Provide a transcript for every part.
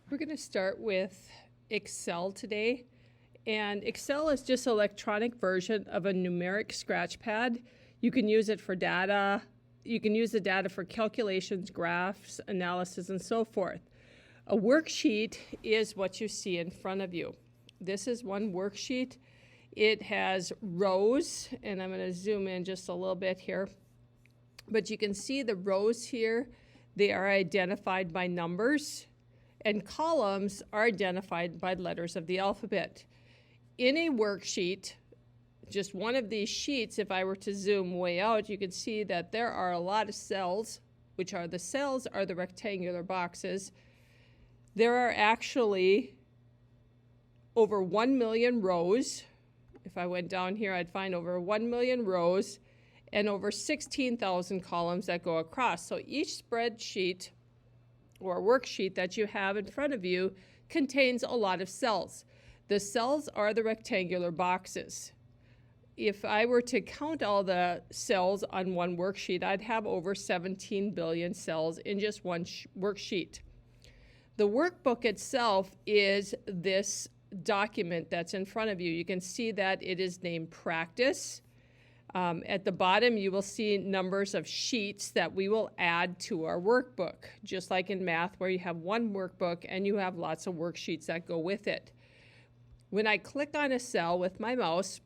We're going to start with Excel today. And Excel is just an electronic version of a numeric scratch pad. You can use it for data. You can use the data for calculations, graphs, analysis, and so forth. A worksheet is what you see in front of you. This is one worksheet. It has rows, and I'm going to zoom in just a little bit here. But you can see the rows here. They are identified by numbers, and columns are identified by letters of the alphabet. In a worksheet, just one of these sheets, if I were to zoom way out, you can see that there are a lot of cells, which are the cells are the rectangular boxes. There are actually over 1 million rows. If I went down here, I'd find over 1 million rows and over 16,000 columns that go across. So each spreadsheet or worksheet that you have in front of you contains a lot of cells. The cells are the rectangular boxes. If I were to count all the cells on one worksheet, I'd have over 17 billion cells in just one worksheet. The workbook itself is this document that's in front of you. You can see that it is named Practice. At the bottom, you will see numbers of sheets that we will add to our workbook, just like in math where you have one workbook and you have lots of worksheets that go with it. When I click on a cell with my mouse,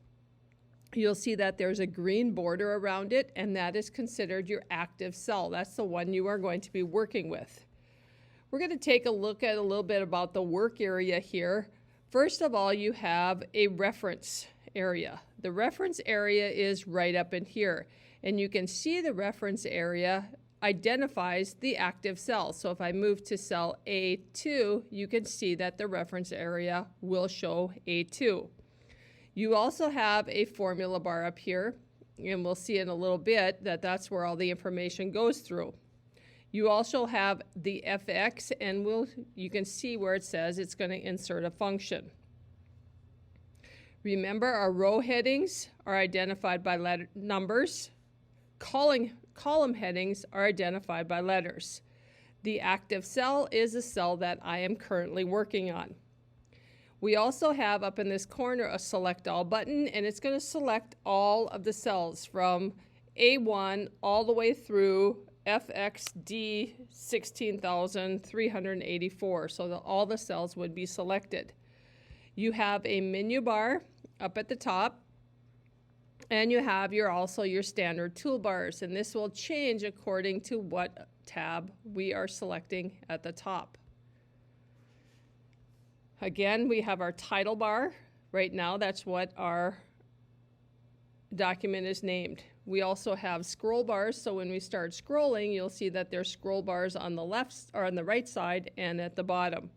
you'll see that there's a green border around it, and that is considered your active cell. That's the one you are going to be working with. We're going to take a look at a little bit about the work area here. First of all, you have a reference area. The reference area is right up in here, and you can see the reference area identifies the active cell. So if I move to cell A2, you can see that the reference area will show A2. You also have a formula bar up here, and we'll see in a little bit that that's where all the information goes through. You also have the FX, and you can see where it says it's going to insert a function. Remember, our row headings are identified by numbers. Column headings are identified by letters. The active cell is a cell that I am currently working on. We also have up in this corner a Select All button, and it's going to select all of the cells from A1 all the way through FXD 16,384, so that all the cells would be selected. You have a menu bar up at the top, and you have also your standard toolbars, and this will change according to what tab we are selecting at the top. Again, we have our title bar. Right now, that's what our document is named. We also have scroll bars, so when we start scrolling, you'll see that there's scroll bars on the left or on the right side and at the bottom.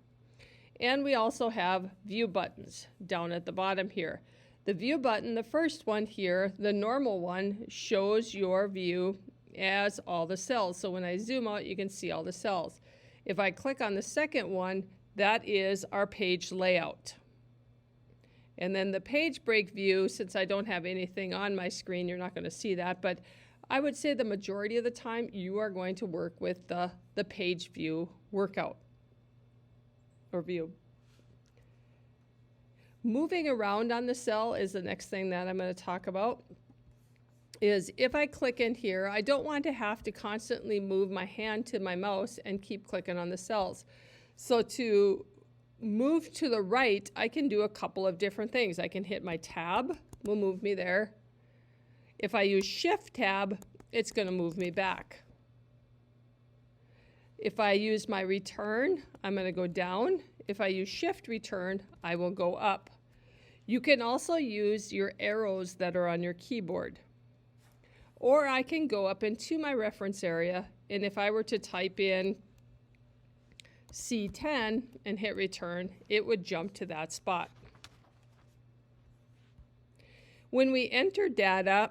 And we also have view buttons down at the bottom here. The view button, the first one here, the normal one, shows your view as all the cells. So when I zoom out, you can see all the cells. If I click on the second one, that is our page layout. And then the page break view, since I don't have anything on my screen, you're not going to see that, but I would say the majority of the time you are going to work with the page view workout or view. Moving around on the cell is the next thing that I'm going to talk about. Is if I click in here, I don't want to have to constantly move my hand to my mouse and keep clicking on the cells. So to move to the right, I can do a couple of different things. I can hit my tab, will move me there. If I use Shift tab, it's going to move me back. If I use my return, I'm going to go down. If I use Shift return, I will go up. You can also use your arrows that are on your keyboard. Or I can go up into my reference area, and if I were to type in C10 and hit return, it would jump to that spot. When we enter data,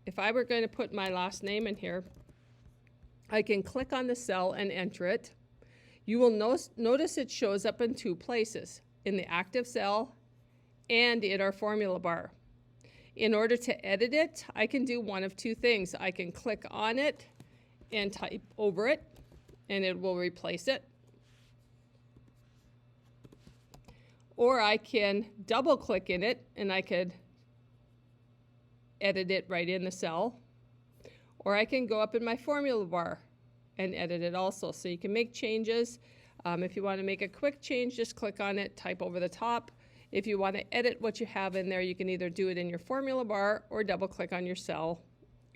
if I were going to put my last name in here, I can click on the cell and enter it. You will notice it shows up in two places, in the active cell and in our formula bar. In order to edit it, I can do one of two things. I can click on it and type over it, and it will replace it. or I can double click in it and I could edit it right in the cell, or I can go up in my formula bar and edit it also. So you can make changes. If you want to make a quick change, just click on it, type over the top. If you want to edit what you have in there, you can either do it in your formula bar or double click on your cell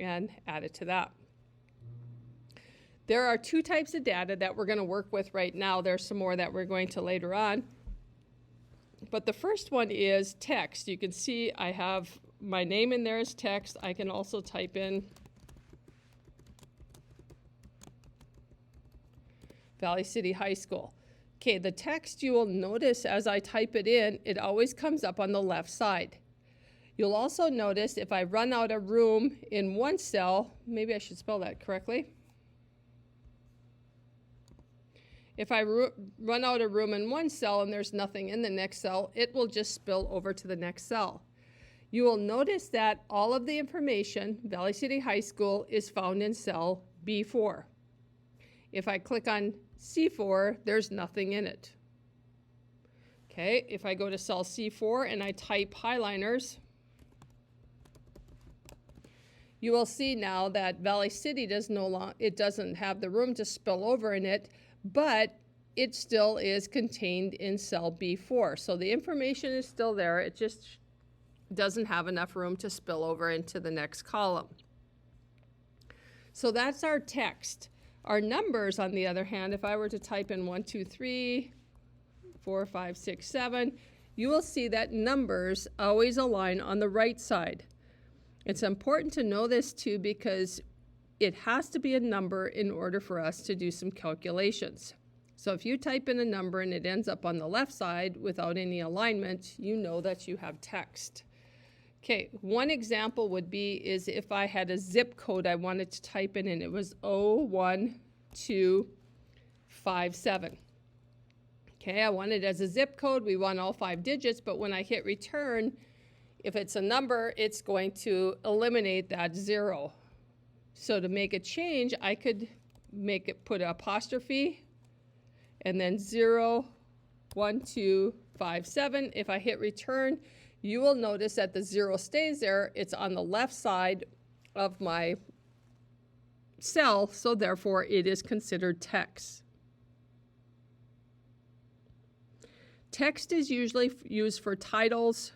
and add it to that. There are two types of data that we're going to work with right now. There's some more that we're going to later on. But the first one is text. You can see I have my name in there as text. I can also type in Valley City High School. Okay, the text, you will notice as I type it in, it always comes up on the left side. You'll also notice if I run out of room in one cell, maybe I should spell that correctly. If I run out of room in one cell and there's nothing in the next cell, it will just spill over to the next cell. You will notice that all of the information, Valley City High School, is found in cell B4. If I click on C4, there's nothing in it. Okay, if I go to cell C4 and I type Highliners, you will see now that Valley City doesn't have the room to spill over in it, but it still is contained in cell B4. So the information is still there, it just doesn't have enough room to spill over into the next column. So that's our text. Our numbers, on the other hand, if I were to type in 1, 2, 3, 4, 5, 6, 7, you will see that numbers always align on the right side. It's important to know this too because it has to be a number in order for us to do some calculations. So if you type in a number and it ends up on the left side without any alignment, you know that you have text. Okay, one example would be is if I had a zip code I wanted to type in and it was 01257. Okay, I want it as a zip code. We want all 5 digits, but when I hit return, if it's a number, it's going to eliminate that 0. So to make a change, I could put an apostrophe and then 01257. If I hit return, you will notice that the 0 stays there. It's on the left side of my cell, so therefore it is considered text. Text is usually used for titles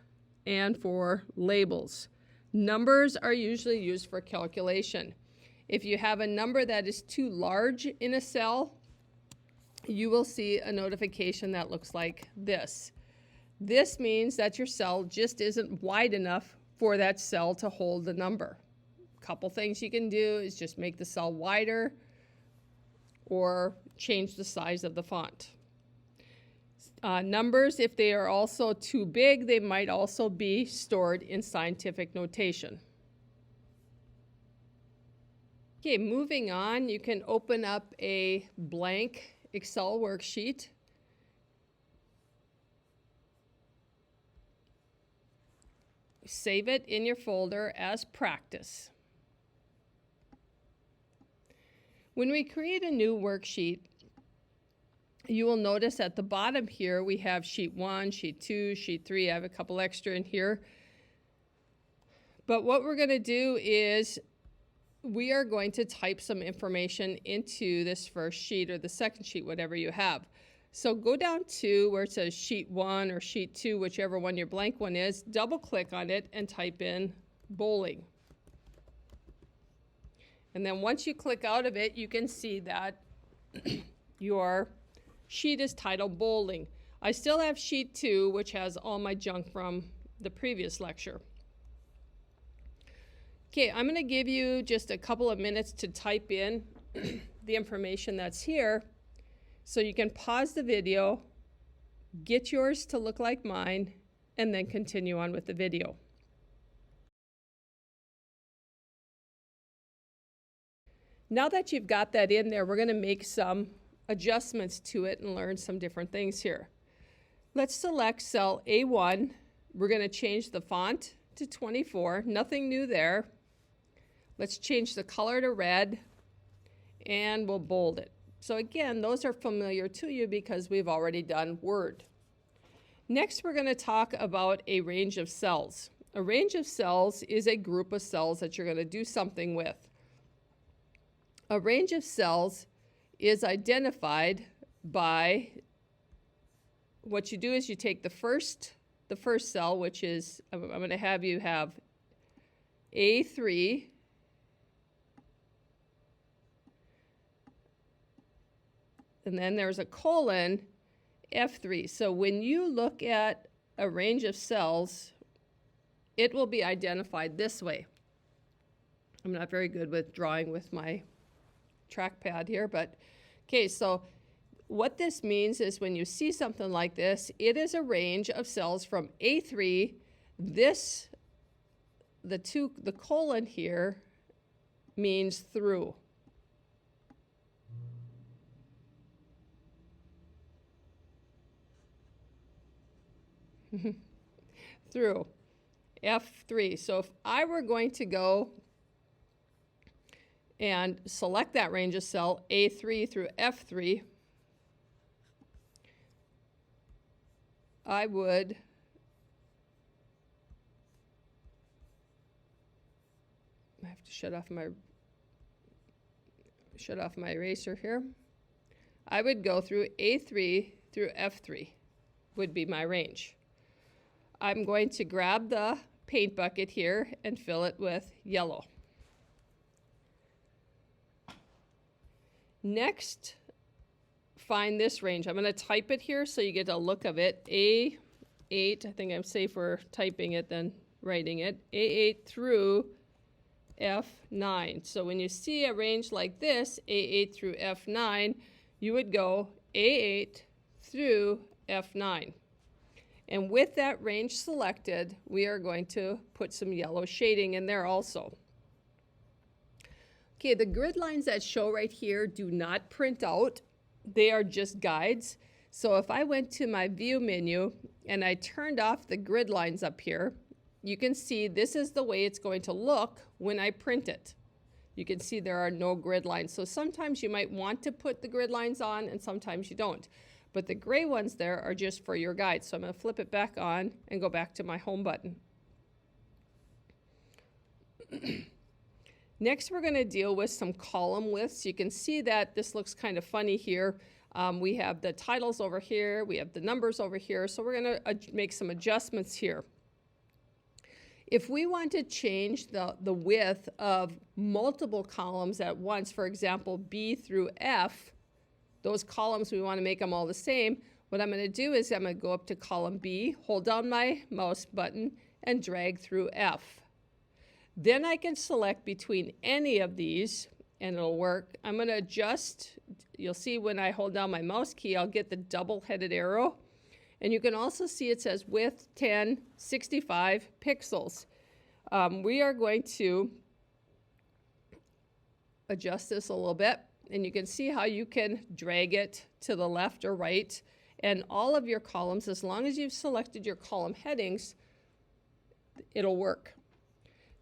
and for labels. Numbers are usually used for calculation. If you have a number that is too large in a cell, you will see a notification that looks like this. This means that your cell just isn't wide enough for that cell to hold the number. A couple things you can do is just make the cell wider or change the size of the font. Numbers, if they are also too big, they might also be stored in scientific notation. Okay, moving on, you can open up a blank Excel worksheet. Save it in your folder as practice. When we create a new worksheet, you will notice at the bottom here we have sheet 1, sheet 2, sheet 3. I have a couple extra in here. But what we're going to do is we are going to type some information into this first sheet or the second sheet, whatever you have. So go down to where it says sheet 1 or sheet 2, whichever one your blank one is, double click on it and type in bowling. And then once you click out of it, you can see that your sheet is titled bowling. I still have sheet 2, which has all my junk from the previous lecture. Okay, I'm going to give you just a couple of minutes to type in the information that's here. So you can pause the video, get yours to look like mine, and then continue on with the video. Now that you've got that in there, we're going to make some adjustments to it and learn some different things here. Let's select cell A1. We're going to change the font to 24. Nothing new there. Let's change the color to red, and we'll bold it. So again, those are familiar to you because we've already done Word. Next, we're going to talk about a range of cells. A range of cells is a group of cells that you're going to do something with. A range of cells is identified by what you do is you take the first cell, which is, I'm going to have you have A3, and then there's a colon, F3. So when you look at a range of cells, it will be identified this way. I'm not very good with drawing with my trackpad here, but okay, so what this means is when you see something like this, it is a range of cells from A3. The colon here means through. Through F3. So if I were going to go and select that range of cell A3 through F3, I would I have to shut off my eraser here. I would go through A3 through F3 would be my range. I'm going to grab the paint bucket here and fill it with yellow. Next, find this range. I'm going to type it here so you get a look of it. A8, I think I'm safer typing it than writing it. A8 through F9. So when you see a range like this, A8 through F9, you would go A8 through F9. And with that range selected, we are going to put some yellow shading in there also. Okay, the grid lines that show right here do not print out. They are just guides. So if I went to my view menu and I turned off the grid lines up here, you can see this is the way it's going to look when I print it. You can see there are no grid lines. So sometimes you might want to put the grid lines on and sometimes you don't. But the gray ones there are just for your guide. So I'm going to flip it back on and go back to my home button. Next, we're going to deal with some column widths. You can see that this looks kind of funny here. We have the titles over here. We have the numbers over here. So we're going to make some adjustments here. If we want to change the width of multiple columns at once, for example, B through F, those columns, we want to make them all the same. What I'm going to do is I'm going to go up to column B, hold down my mouse button, and drag through F. Then I can select between any of these, and it'll work. I'm going to adjust. You'll see when I hold down my mouse key, I'll get the double-headed arrow. And you can also see it says width 10, 65 pixels. We are going to adjust this a little bit. And you can see how you can drag it to the left or right. And all of your columns, as long as you've selected your column headings, it'll work.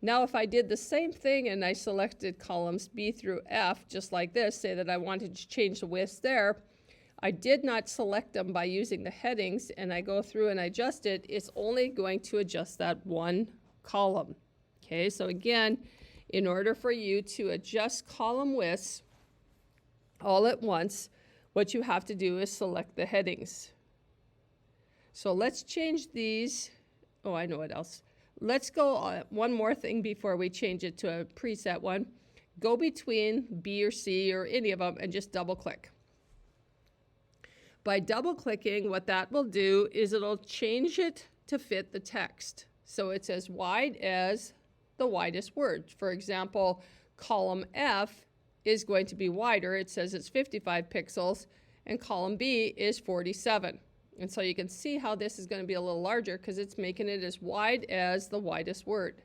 Now, if I did the same thing and I selected columns B through F, just like this, say that I wanted to change the width there, I did not select them by using the headings, and I go through and I adjust it, it's only going to adjust that one column. Okay, so again, in order for you to adjust column widths all at once, what you have to do is select the headings. So let's change these. Oh, I know what else. Let's go one more thing before we change it to a preset one. Go between B or C or any of them and just double click. By double clicking, what that will do is it'll change it to fit the text. So it's as wide as the widest word. For example, column F is going to be wider. It says it's 55 pixels, and column B is 47. And so you can see how this is going to be a little larger because it's making it as wide as the widest word.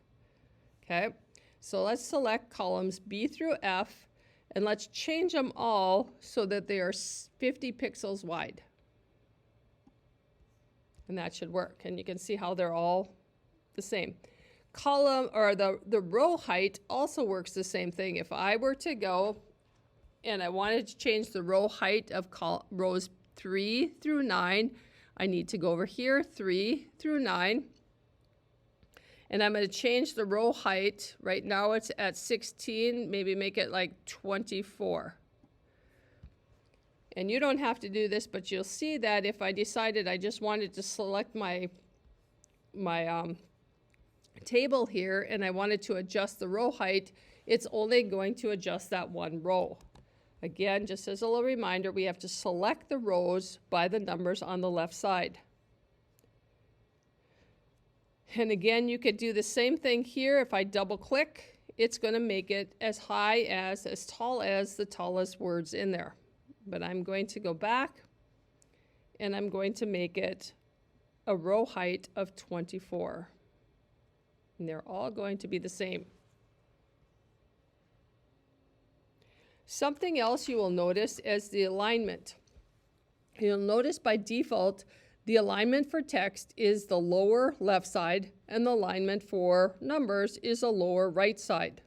Okay, so let's select columns B through F, and let's change them all so that they are 50 pixels wide. And that should work. And you can see how they're all the same. Column or the row height also works the same thing. If I were to go and I wanted to change the row height of rows 3 through 9, I need to go over here, 3 through 9. And I'm going to change the row height. Right now it's at 16, maybe make it like 24. And you don't have to do this, but you'll see that if I decided I just wanted to select my table here and I wanted to adjust the row height, it's only going to adjust that one row. Again, just as a little reminder, we have to select the rows by the numbers on the left side. And again, you could do the same thing here. If I double click, it's going to make it as tall as the tallest words in there. But I'm going to go back and I'm going to make it a row height of 24. And they're all going to be the same. Something else you will notice is the alignment. You'll notice by default, the alignment for text is the lower left side, and the alignment for numbers is the lower right side.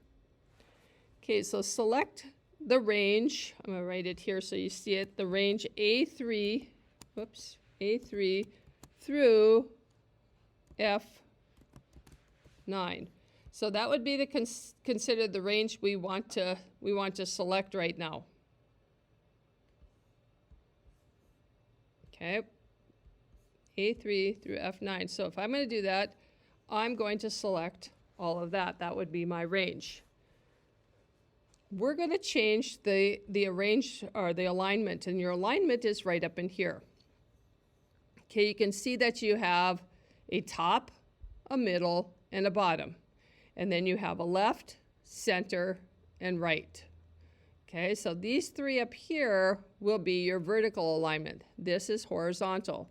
Okay, so select the range. I'm going to write it here so you see it. The range A3 through F9. So that would be considered the range we want to select right now. Okay, A3 through F9. So if I'm going to do that, I'm going to select all of that. That would be my range. We're going to change the alignment, and your alignment is right up in here. Okay, you can see that you have a top, a middle, and a bottom. And then you have a left, center, and right. Okay, so these three up here will be your vertical alignment. This is horizontal.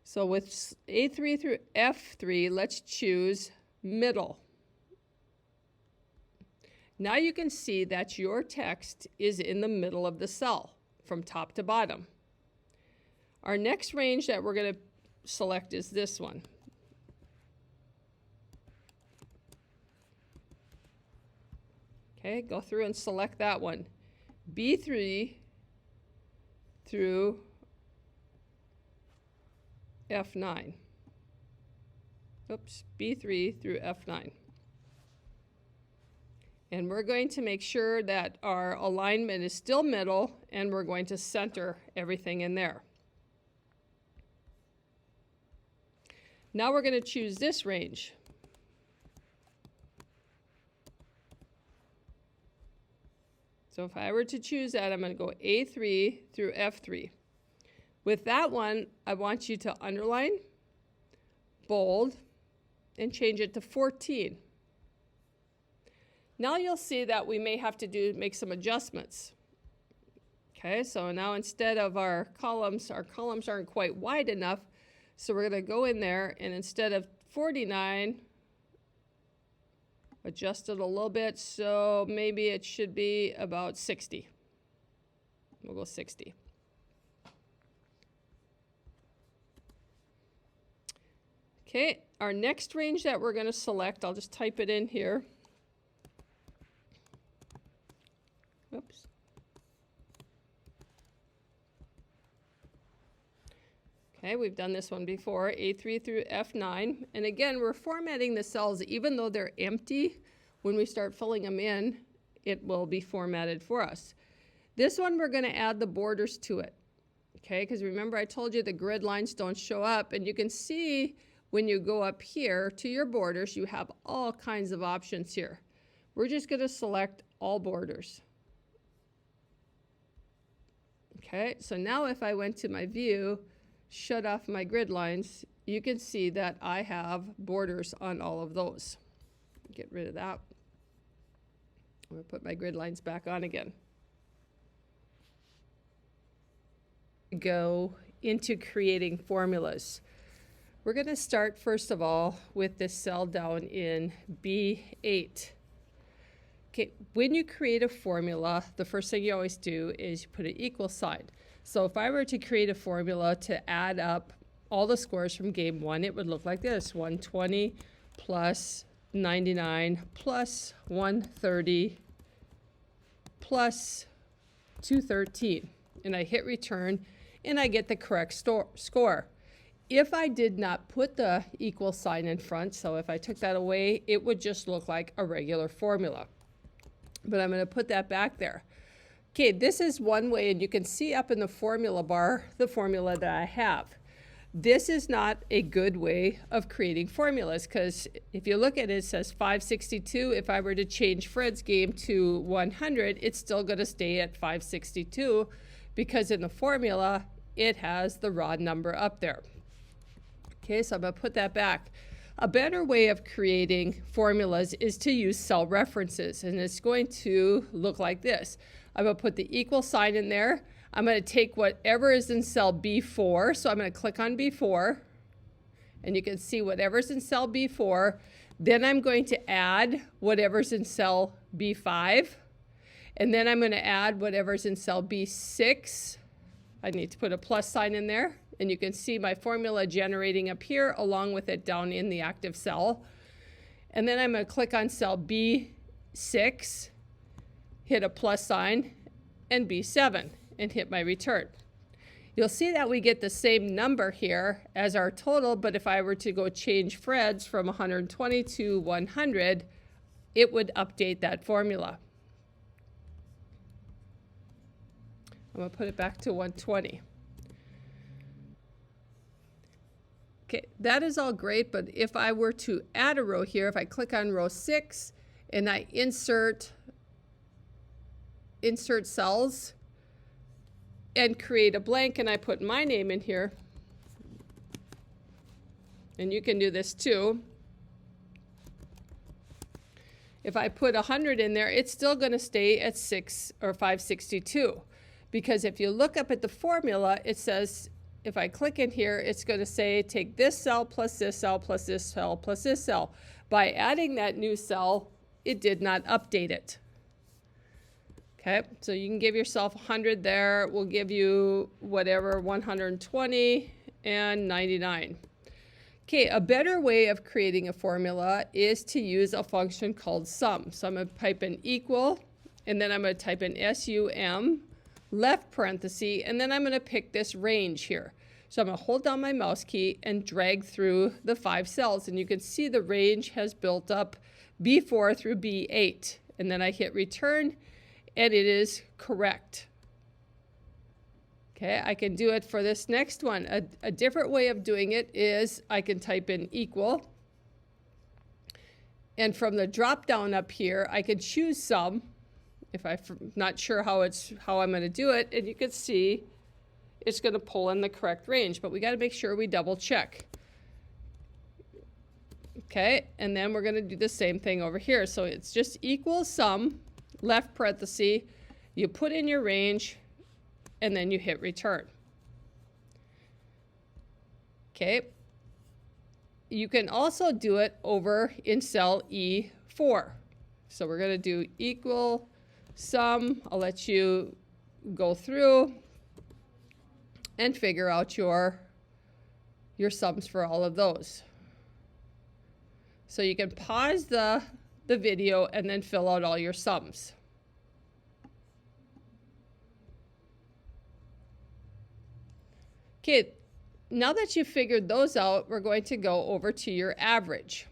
So with A3 through F3, let's choose middle. Now you can see that your text is in the middle of the cell from top to bottom. Our next range that we're going to select is this one. Okay, go through and select that one. B3 through F9. Oops, B3 through F9. And we're going to make sure that our alignment is still middle, and we're going to center everything in there. Now we're going to choose this range. So if I were to choose that, I'm going to go A3 through F3. With that one, I want you to underline, bold, and change it to 14. Now you'll see that we may have to make some adjustments. Okay, so now instead of our columns aren't quite wide enough, so we're going to go in there, and instead of 49, adjust it a little bit, so maybe it should be about 60. We'll go 60. Okay, our next range that we're going to select, I'll just type it in here. Oops. Okay, we've done this one before, A3 through F9. And again, we're formatting the cells even though they're empty. When we start filling them in, it will be formatted for us. This one, we're going to add the borders to it. Okay, because remember I told you the grid lines don't show up, and you can see when you go up here to your borders, you have all kinds of options here. We're just going to select all borders. Okay, so now if I went to my view, shut off my grid lines, you can see that I have borders on all of those. Get rid of that. I'm going to put my grid lines back on again. Go into creating formulas. We're going to start first of all with this cell down in B8. Okay, when you create a formula, the first thing you always do is you put an equal sign. So if I were to create a formula to add up all the scores from game one, it would look like this: 120 plus 99 plus 130 plus 213. And I hit return, and I get the correct score. If I did not put the equal sign in front, so if I took that away, it would just look like a regular formula. But I'm going to put that back there. Okay, this is one way, and you can see up in the formula bar the formula that I have. This is not a good way of creating formulas, because if you look at it, it says 562. If I were to change Fred's game to 100, it's still going to stay at 562 because in the formula, it has the raw number up there. Okay, so I'm going to put that back. A better way of creating formulas is to use cell references, and it's going to look like this. I'm going to put the equal sign in there. I'm going to take whatever is in cell B4, so I'm going to click on B4, and you can see whatever's in cell B4. Then I'm going to add whatever's in cell B5, and then I'm going to add whatever's in cell B6. I need to put a plus sign in there, and you can see my formula generating up here along with it down in the active cell. And then I'm going to click on cell B6, hit a plus sign, and B7, and hit my return. You'll see that we get the same number here as our total, but if I were to go change Fred's from 120 to 100, it would update that formula. I'm going to put it back to 120. Okay, that is all great, but if I were to add a row here, if I click on row 6 and I insert cells and create a blank, and I put my name in here, and you can do this too. If I put 100 in there, it's still going to stay at 6 or 562, because if you look up at the formula, it says, if I click in here, it's going to say take this cell plus this cell plus this cell plus this cell. By adding that new cell, it did not update it. Okay, so you can give yourself 100 there. We'll give you whatever, 120 and 99. Okay, a better way of creating a formula is to use a function called sum. So I'm going to type in equal, and then I'm going to type in SUM, left parenthesis, and then I'm going to pick this range here. So I'm going to hold down my mouse key and drag through the 5 cells, and you can see the range has built up B4 through B8. And then I hit return, and it is correct. Okay, I can do it for this next one. A different way of doing it is I can type in equal, and from the drop down up here, I can choose sum if I'm not sure how I'm going to do it, and you can see it's going to pull in the correct range, but we got to make sure we double check. Okay, and then we're going to do the same thing over here. So it's just equal sum, left parenthesis, you put in your range, and then you hit return. Okay, you can also do it over in cell E4. So we're going to do equal sum. I'll let you go through and figure out your sums for all of those. So you can pause the video and then fill out all your sums. Okay, now that you've figured those out, we're going to go over to your average.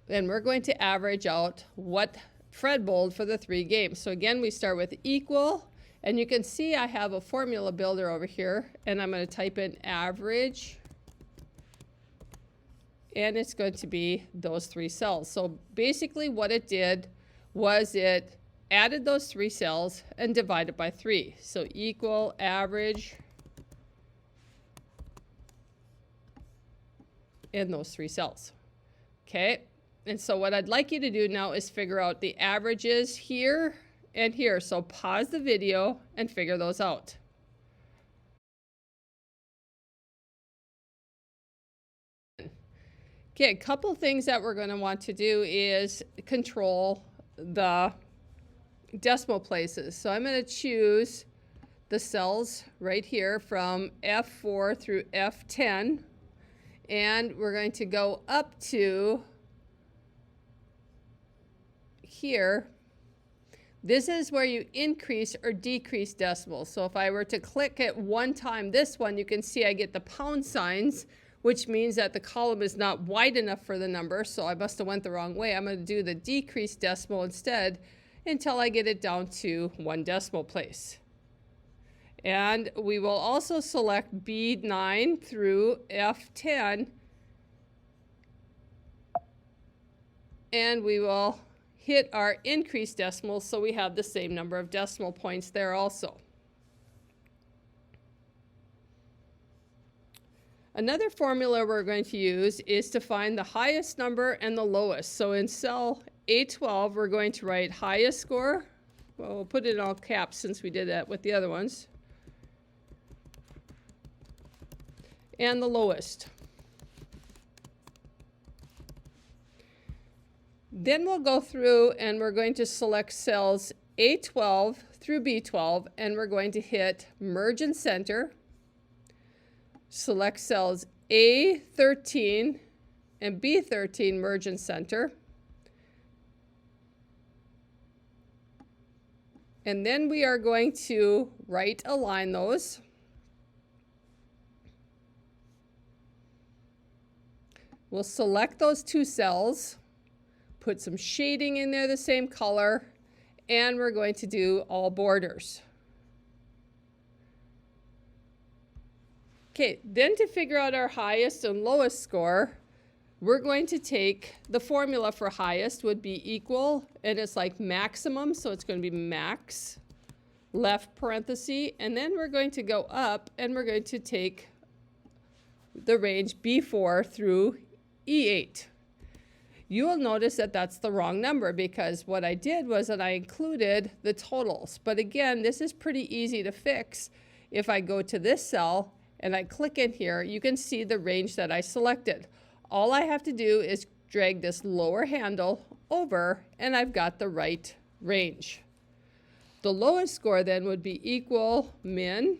Then we're going to average out what Fred bowled for the 3 games. So again, we start with equal, and you can see I have a formula builder over here, and I'm going to type in average, and it's going to be those 3 cells. So basically what it did was it added those 3 cells and divided by 3. So equal average in those 3 cells. Okay, and so what I'd like you to do now is figure out the averages here and here. So pause the video and figure those out. Okay, a couple things that we're going to want to do is control the decimal places. So I'm going to choose the cells right here from F4 through F10, and we're going to go up to here. This is where you increase or decrease decimals. So if I were to click it one time, this one, you can see I get the pound signs, which means that the column is not wide enough for the number, so I must have went the wrong way. I'm going to do the decreased decimal instead until I get it down to 1 decimal place. And we will also select B9 through F10, and we will hit our increased decimals so we have the same number of decimal points there also. Another formula we're going to use is to find the highest number and the lowest. So in cell A12, we're going to write highest score. Well, we'll put it in all caps since we did that with the other ones. And the lowest. Then we'll go through and we're going to select cells A12 through B12, and we're going to hit merge and center. Select cells A13 and B13, merge and center. And then we are going to right align those. We'll select those 2 cells, put some shading in there the same color, and we're going to do all borders. Okay, then to figure out our highest and lowest score, we're going to take the formula for highest would be equal, and it's like maximum, so it's going to be max, left parenthesis, and then we're going to go up and we're going to take the range B4 through E8. You will notice that that's the wrong number because what I did was that I included the totals. But again, this is pretty easy to fix. If I go to this cell and I click in here, you can see the range that I selected. All I have to do is drag this lower handle over and I've got the right range. The lowest score then would be equal min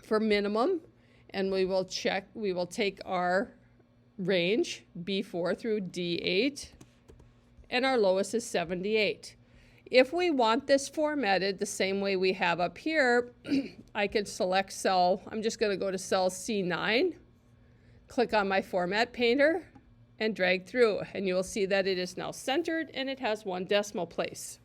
for minimum, and we will take our range B4 through D8, and our lowest is 78. If we want this formatted the same way we have up here, I could select cell, I'm just going to go to cell C9, click on my format painter, and drag through, and you will see that it is now centered and it has 1 decimal place.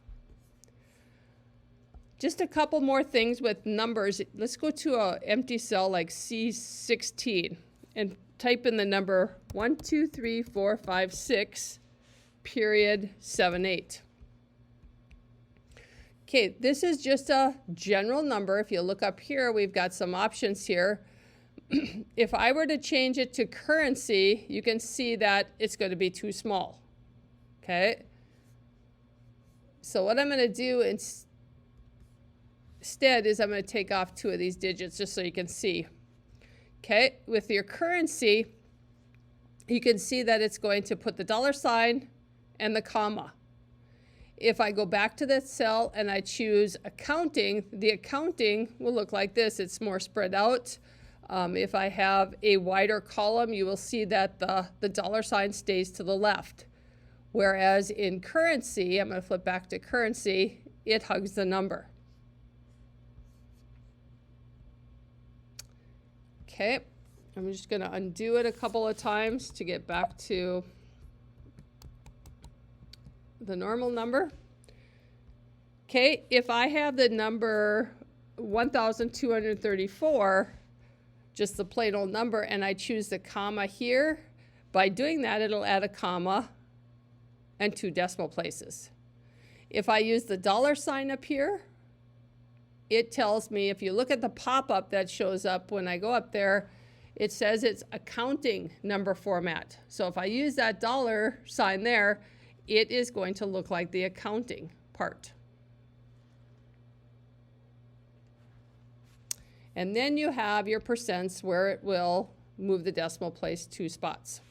Just a couple more things with numbers. Let's go to an empty cell like C16 and type in the number 1, 2, 3, 4, 5, 6, period 7, 8. Okay, this is just a general number. If you look up here, we've got some options here. If I were to change it to currency, you can see that it's going to be too small. Okay? So what I'm going to do instead is I'm going to take off 2 of these digits just so you can see. Okay, with your currency, you can see that it's going to put the $ and the comma. If I go back to that cell and I choose accounting, the accounting will look like this. It's more spread out. If I have a wider column, you will see that the $ stays to the left. Whereas in currency, I'm going to flip back to currency, it hugs the number. Okay, I'm just going to undo it a couple of times to get back to the normal number. Okay, if I have the number 1,234, just the plain old number, and I choose the comma here, by doing that, it'll add a comma and 2 decimal places. If I use the $ up here, it tells me, if you look at the pop-up that shows up when I go up there, it says it's accounting number format. So if I use that $ there, it is going to look like the accounting part. And then you have your percents where it will move the decimal place 2 spots.